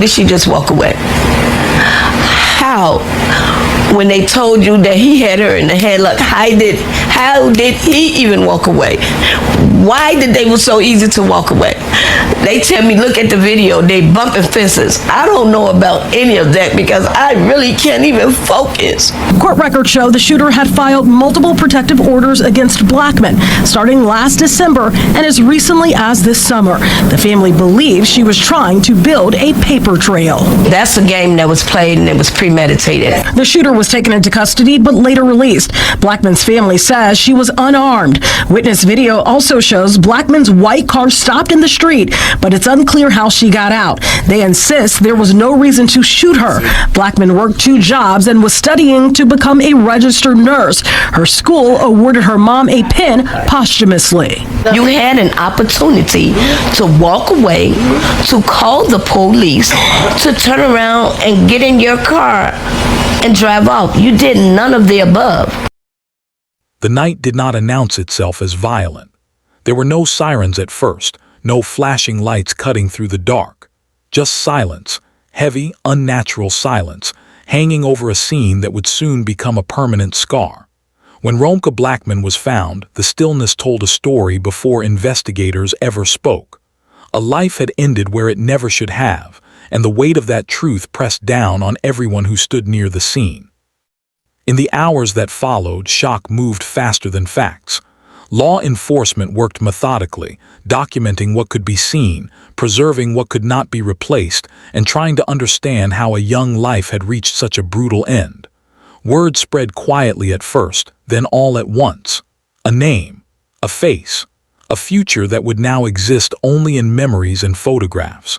Did she just walk away? How? When they told you that he had her in the headlock, how did he even walk away? Why did they was so easy to walk away? They tell me, look at the video, they bumping fences. I don't know about any of that because I really can't even focus. Court records show the shooter had filed multiple protective orders against Blackmon starting last December and as recently as this summer. The family believes she was trying to build a paper trail. That's a game that was played and it was premeditated. The shooter was taken into custody but later released. Blackmon's family says she was unarmed. Witness video also shows Blackmon's white car stopped in the street, but it's unclear how she got out. They insist there was no reason to shoot her. Blackmon worked 2 jobs and was studying to become a registered nurse. Her school awarded her mom a pin posthumously. You had an opportunity to walk away, to call the police, to turn around and get in your car and drive off. You did none of the above. The night did not announce itself as violent. There were no sirens at first, no flashing lights cutting through the dark. Just silence, heavy, unnatural silence, hanging over a scene that would soon become a permanent scar. When Romeca Blackmon was found, the stillness told a story before investigators ever spoke. A life had ended where it never should have, and the weight of that truth pressed down on everyone who stood near the scene. In the hours that followed, shock moved faster than facts. Law enforcement worked methodically, documenting what could be seen, preserving what could not be replaced, and trying to understand how a young life had reached such a brutal end. Word spread quietly at first, then all at once. A name, a face, a future that would now exist only in memories and photographs.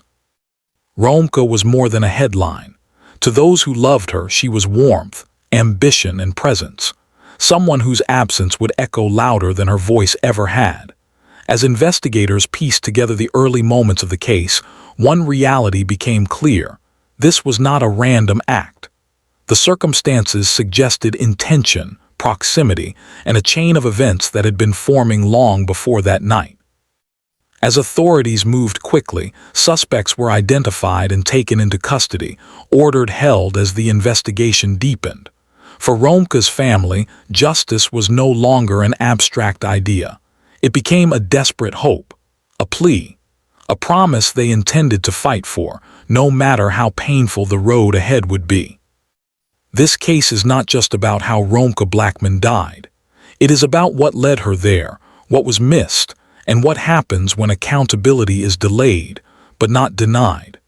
Romeca was more than a headline. To those who loved her, she was warmth, ambition, and presence. Someone whose absence would echo louder than her voice ever had. As investigators pieced together the early moments of the case, one reality became clear. This was not a random act. The circumstances suggested intention, proximity, and a chain of events that had been forming long before that night. As authorities moved quickly, suspects were identified and taken into custody, ordered held as the investigation deepened. For Romeca's family, justice was no longer an abstract idea. It became a desperate hope, a plea, a promise they intended to fight for, no matter how painful the road ahead would be. This case is not just about how Romeca Blackmon died. It is about what led her there, what was missed, and what happens when accountability is delayed, but not denied.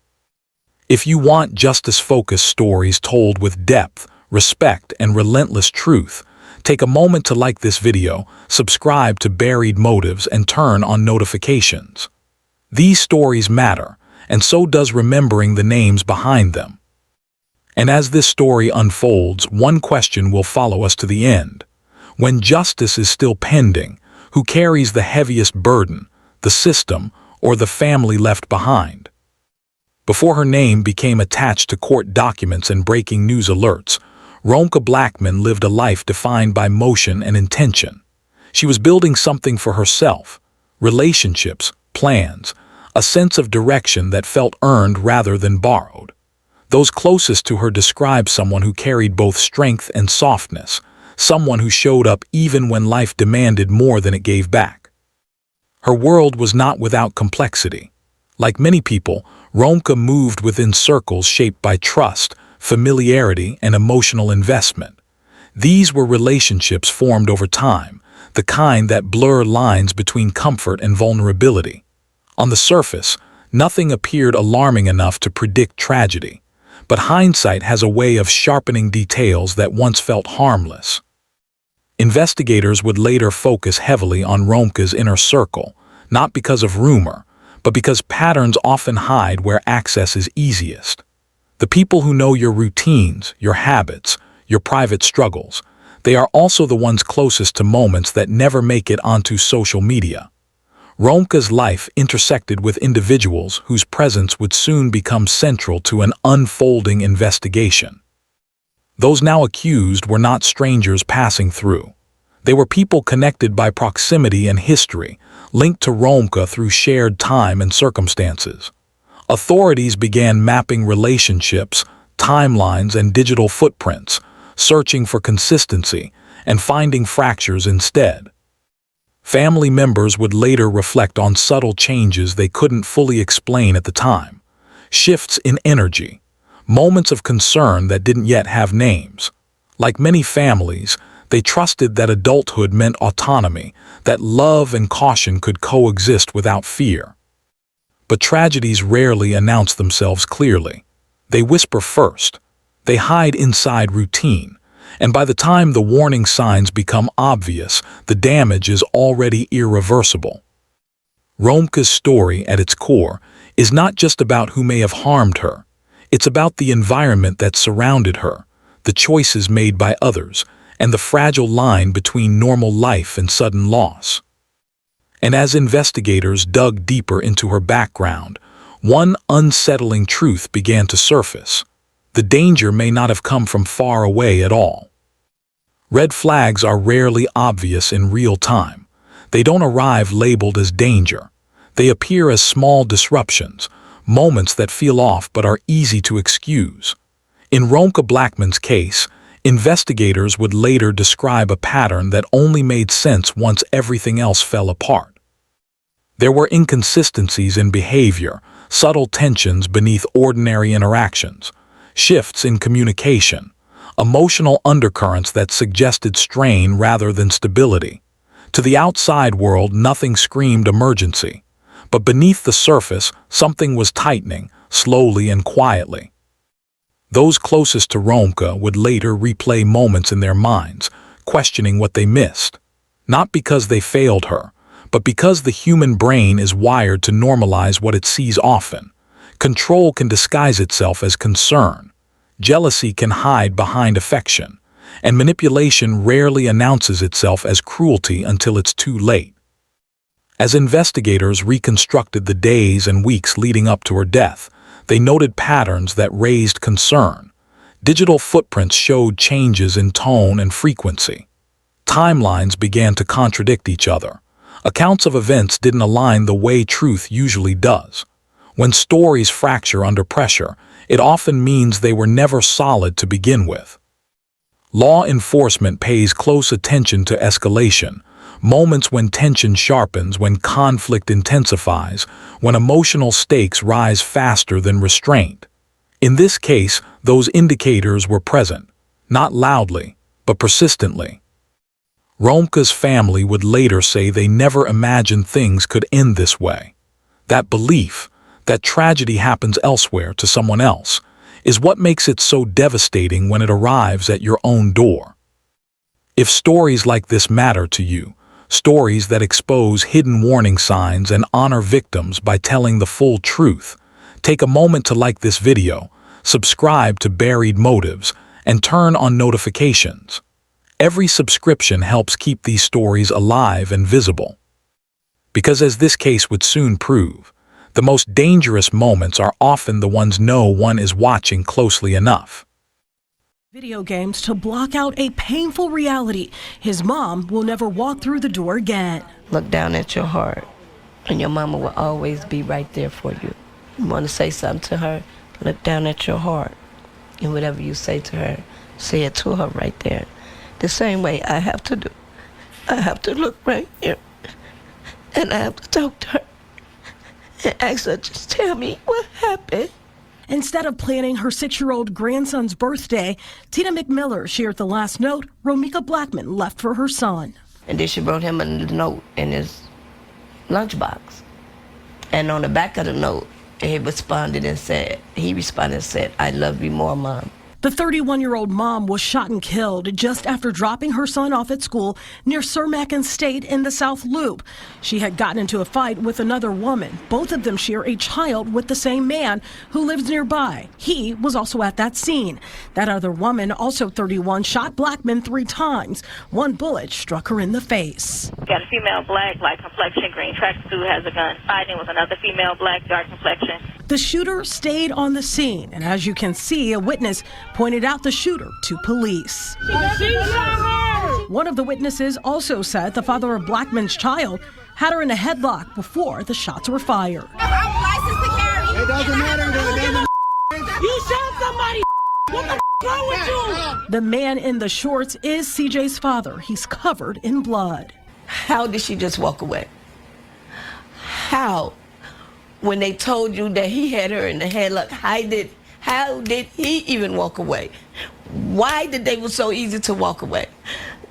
If you want justice-focused stories told with depth, respect, and relentless truth, take a moment to like this video, subscribe to Buried Motives, and turn on notifications. These stories matter, and so does remembering the names behind them. And as this story unfolds, one question will follow us to the end. When justice is still pending, who carries the heaviest burden, the system or the family left behind? Before her name became attached to court documents and breaking news alerts, Romeca Blackmon lived a life defined by motion and intention. She was building something for herself, relationships, plans, a sense of direction that felt earned rather than borrowed. Those closest to her described someone who carried both strength and softness, someone who showed up even when life demanded more than it gave back. Her world was not without complexity. Like many people, Romeca moved within circles shaped by trust, familiarity, and emotional investment. These were relationships formed over time, the kind that blur lines between comfort and vulnerability. On the surface, nothing appeared alarming enough to predict tragedy, but hindsight has a way of sharpening details that once felt harmless. Investigators would later focus heavily on Romeca's inner circle, not because of rumor, but because patterns often hide where access is easiest. The people who know your routines, your habits, your private struggles, they are also the ones closest to moments that never make it onto social media. Romeca's life intersected with individuals whose presence would soon become central to an unfolding investigation. Those now accused were not strangers passing through. They were people connected by proximity and history, linked to Romeca through shared time and circumstances. Authorities began mapping relationships, timelines, and digital footprints, searching for consistency and finding fractures instead. Family members would later reflect on subtle changes they couldn't fully explain at the time. Shifts in energy, moments of concern that didn't yet have names. Like many families, they trusted that adulthood meant autonomy, that love and caution could coexist without fear. But tragedies rarely announce themselves clearly. They whisper first. They hide inside routine. And by the time the warning signs become obvious, the damage is already irreversible. Romeca's story, at its core, is not just about who may have harmed her. It's about the environment that surrounded her, the choices made by others, and the fragile line between normal life and sudden loss. And as investigators dug deeper into her background, one unsettling truth began to surface. The danger may not have come from far away at all. Red flags are rarely obvious in real time. They don't arrive labeled as danger. They appear as small disruptions, moments that feel off but are easy to excuse. In Romeca Blackmon's case, investigators would later describe a pattern that only made sense once everything else fell apart. There were inconsistencies in behavior, subtle tensions beneath ordinary interactions, shifts in communication, emotional undercurrents that suggested strain rather than stability. To the outside world, nothing screamed emergency, but beneath the surface, something was tightening, slowly and quietly. Those closest to Romeca would later replay moments in their minds, questioning what they missed, not because they failed her, but because the human brain is wired to normalize what it sees often. Control can disguise itself as concern. Jealousy can hide behind affection, and manipulation rarely announces itself as cruelty until it's too late. As investigators reconstructed the days and weeks leading up to her death, they noted patterns that raised concern. Digital footprints showed changes in tone and frequency. Timelines began to contradict each other. Accounts of events didn't align the way truth usually does. When stories fracture under pressure, it often means they were never solid to begin with. Law enforcement pays close attention to escalation, moments when tension sharpens, when conflict intensifies, when emotional stakes rise faster than restraint. In this case, those indicators were present, not loudly, but persistently. Romeca's family would later say they never imagined things could end this way. That belief, that tragedy happens elsewhere to someone else, is what makes it so devastating when it arrives at your own door. If stories like this matter to you, stories that expose hidden warning signs and honor victims by telling the full truth, take a moment to like this video, subscribe to Buried Motives, and turn on notifications. Every subscription helps keep these stories alive and visible. Because as this case would soon prove, the most dangerous moments are often the ones no one is watching closely enough. Video games to block out a painful reality. His mom will never walk through the door again. Look down at your heart, and your mama will always be right there for you. You want to say something to her, look down at your heart. And whatever you say to her, say it to her right there. The same way I have to do. I have to look right here, and I have to talk to her and ask her, just tell me what happened. Instead of planning her 6-year-old grandson's birthday, Tina McMiller shared the last note Romeca Blackmon left for her son. And then she wrote him a note in his lunchbox. And on the back of the note, he responded and said, I love you more, Mom. The 31-year-old mom was shot and killed just after dropping her son off at school near Cermak State in the South Loop. She had gotten into a fight with another woman. Both of them share a child with the same man who lives nearby. He was also at that scene. That other woman, also 31, shot Blackmon 3 times. One bullet struck her in the face. Got a female black, light complexion, green tracksuit, has a gun, fighting with another female black, dark complexion. The shooter stayed on the scene, and as you can see, a witness pointed out the shooter to police. One of the witnesses also said the father of Blackmon's child had her in a headlock before the shots were fired. I'm licensed to carry. It doesn't matter. You shot somebody. What the wrong with you? The man in the shorts is CJ's father. He's covered in blood. How did she just walk away? How? When they told you that he had her in the headlock, how did he even walk away? Why did they was so easy to walk away?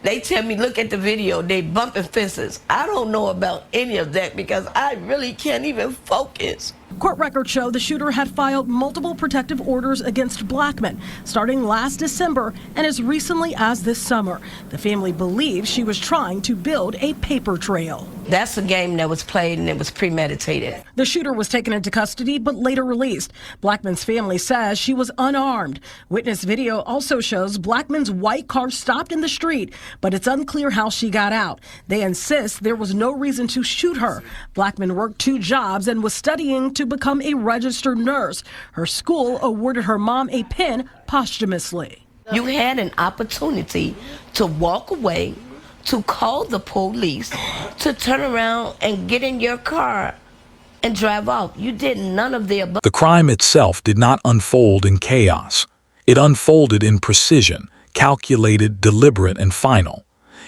They tell me, look at the video, they bumping fences. I don't know about any of that because I really can't even focus. Court records show the shooter had filed multiple protective orders against Blackmon starting last December and as recently as this summer. The family believes she was trying to build a paper trail. That's a game that was played and it was premeditated. The shooter was taken into custody but later released. Blackmon's family says she was unarmed. Witness video also shows Blackmon's white car stopped in the street, but it's unclear how she got out. They insist there was no reason to shoot her. Blackmon worked 2 jobs and was studying to become a registered nurse. Her school awarded her mom a pin posthumously. You had an opportunity to walk away, to call the police, to turn around and get in your car and drive off. You did none of the above. The crime itself did not unfold in chaos. It unfolded in precision, calculated, deliberate, and final.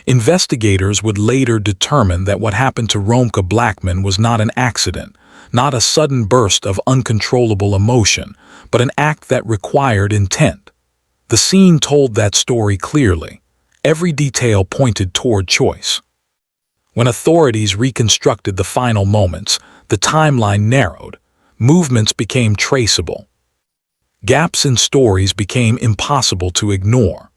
Investigators would later determine that what happened to Romeca Blackmon was not an accident, not a sudden burst of uncontrollable emotion, but an act that required intent. The scene told that story clearly. Every detail pointed toward choice. When authorities reconstructed the final moments, the timeline narrowed. Movements became traceable. Gaps in stories became impossible to ignore.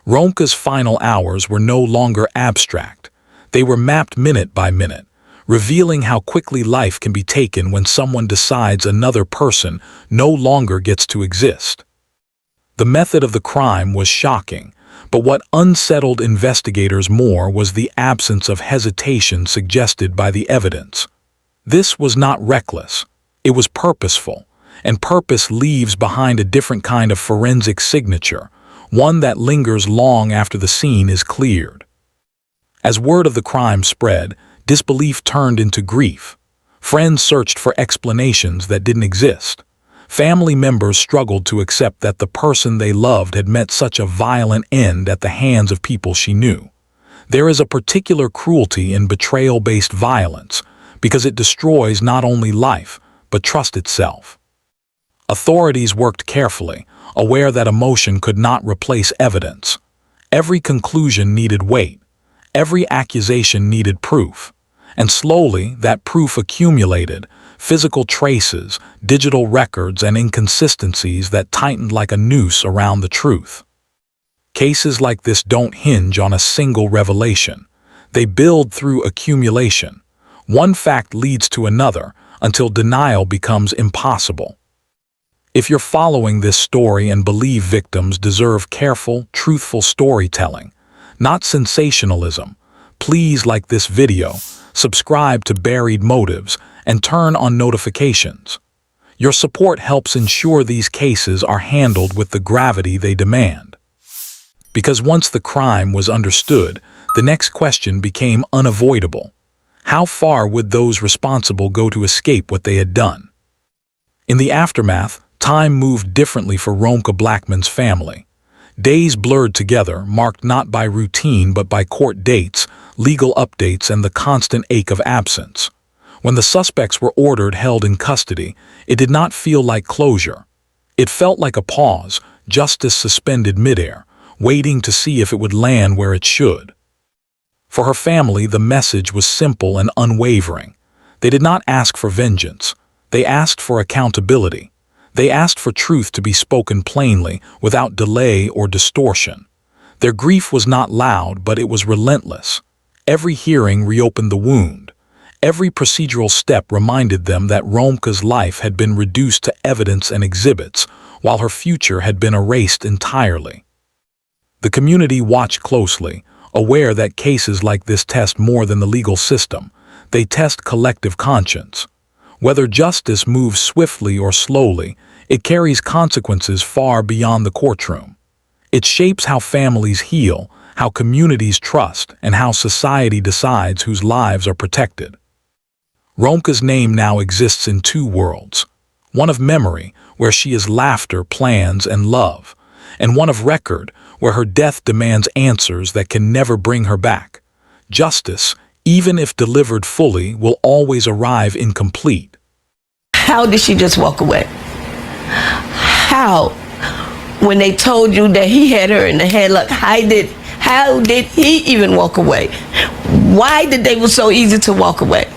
Romeca's final hours were no longer abstract. They were mapped minute by minute, revealing how quickly life can be taken when someone decides another person no longer gets to exist. The method of the crime was shocking, but what unsettled investigators more was the absence of hesitation suggested by the evidence. This was not reckless. It was purposeful, and purpose leaves behind a different kind of forensic signature, one that lingers long after the scene is cleared. As word of the crime spread, disbelief turned into grief. Friends searched for explanations that didn't exist. Family members struggled to accept that the person they loved had met such a violent end at the hands of people she knew. There is a particular cruelty in betrayal-based violence because it destroys not only life, but trust itself. Authorities worked carefully, aware that emotion could not replace evidence. Every conclusion needed weight. Every accusation needed proof. And slowly, that proof accumulated, physical traces, digital records, and inconsistencies that tightened like a noose around the truth. Cases like this don't hinge on a single revelation. They build through accumulation. One fact leads to another until denial becomes impossible. If you're following this story and believe victims deserve careful, truthful storytelling, not sensationalism, please like this video, subscribe to Buried Motives, and turn on notifications. Your support helps ensure these cases are handled with the gravity they demand. Because once the crime was understood, the next question became unavoidable. How far would those responsible go to escape what they had done? In the aftermath, time moved differently for Romeca Blackmon's family. Days blurred together, marked not by routine but by court dates, legal updates, and the constant ache of absence. When the suspects were ordered held in custody, it did not feel like closure. It felt like a pause, justice suspended midair, waiting to see if it would land where it should. For her family, the message was simple and unwavering. They did not ask for vengeance. They asked for accountability. They asked for truth to be spoken plainly, without delay or distortion. Their grief was not loud, but it was relentless. Every hearing reopened the wound. Every procedural step reminded them that Romeca's life had been reduced to evidence and exhibits, while her future had been erased entirely. The community watched closely, aware that cases like this test more than the legal system. They test collective conscience. Whether justice moves swiftly or slowly, it carries consequences far beyond the courtroom. It shapes how families heal, how communities trust, and how society decides whose lives are protected. Romeca's name now exists in 2 worlds. one of memory, where she is laughter, plans, and love, and one of record, where her death demands answers that can never bring her back. Justice, even if delivered fully, will always arrive incomplete. How did she just walk away? How? When they told you that he had her in the headlock, how did he even walk away? Why did they was so easy to walk away?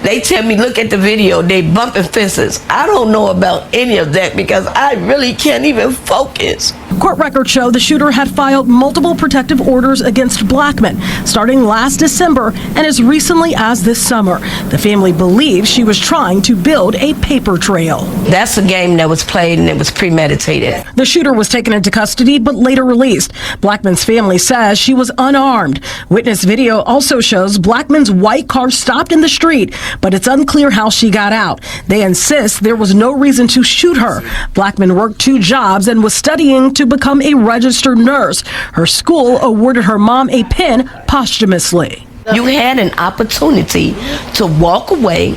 They tell me, look at the video, they bumping fences. I don't know about any of that because I really can't even focus. Court records show the shooter had filed multiple protective orders against Blackmon starting last December and as recently as this summer. The family believes she was trying to build a paper trail. That's a game that was played and it was premeditated. The shooter was taken into custody but later released. Blackmon's family says she was unarmed. Witness video also shows Blackmon's white car stopped in the street, but it's unclear how she got out. They insist there was no reason to shoot her. Blackmon worked 2 jobs and was studying to become a registered nurse. Her school awarded her mom a pin posthumously. You had an opportunity to walk away,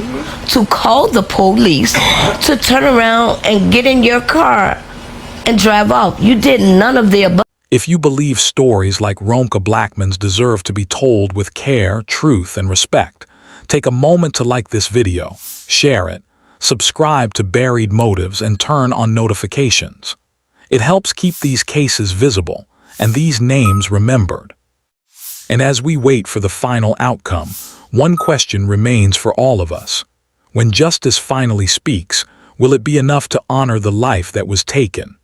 to call the police, to turn around and get in your car and drive off. You did none of the above. If you believe stories like Romeca Blackmon's deserve to be told with care, truth, and respect, take a moment to like this video, share it, subscribe to Buried Motives, and turn on notifications. It helps keep these cases visible and these names remembered. And as we wait for the final outcome, one question remains for all of us. When justice finally speaks, will it be enough to honor the life that was taken?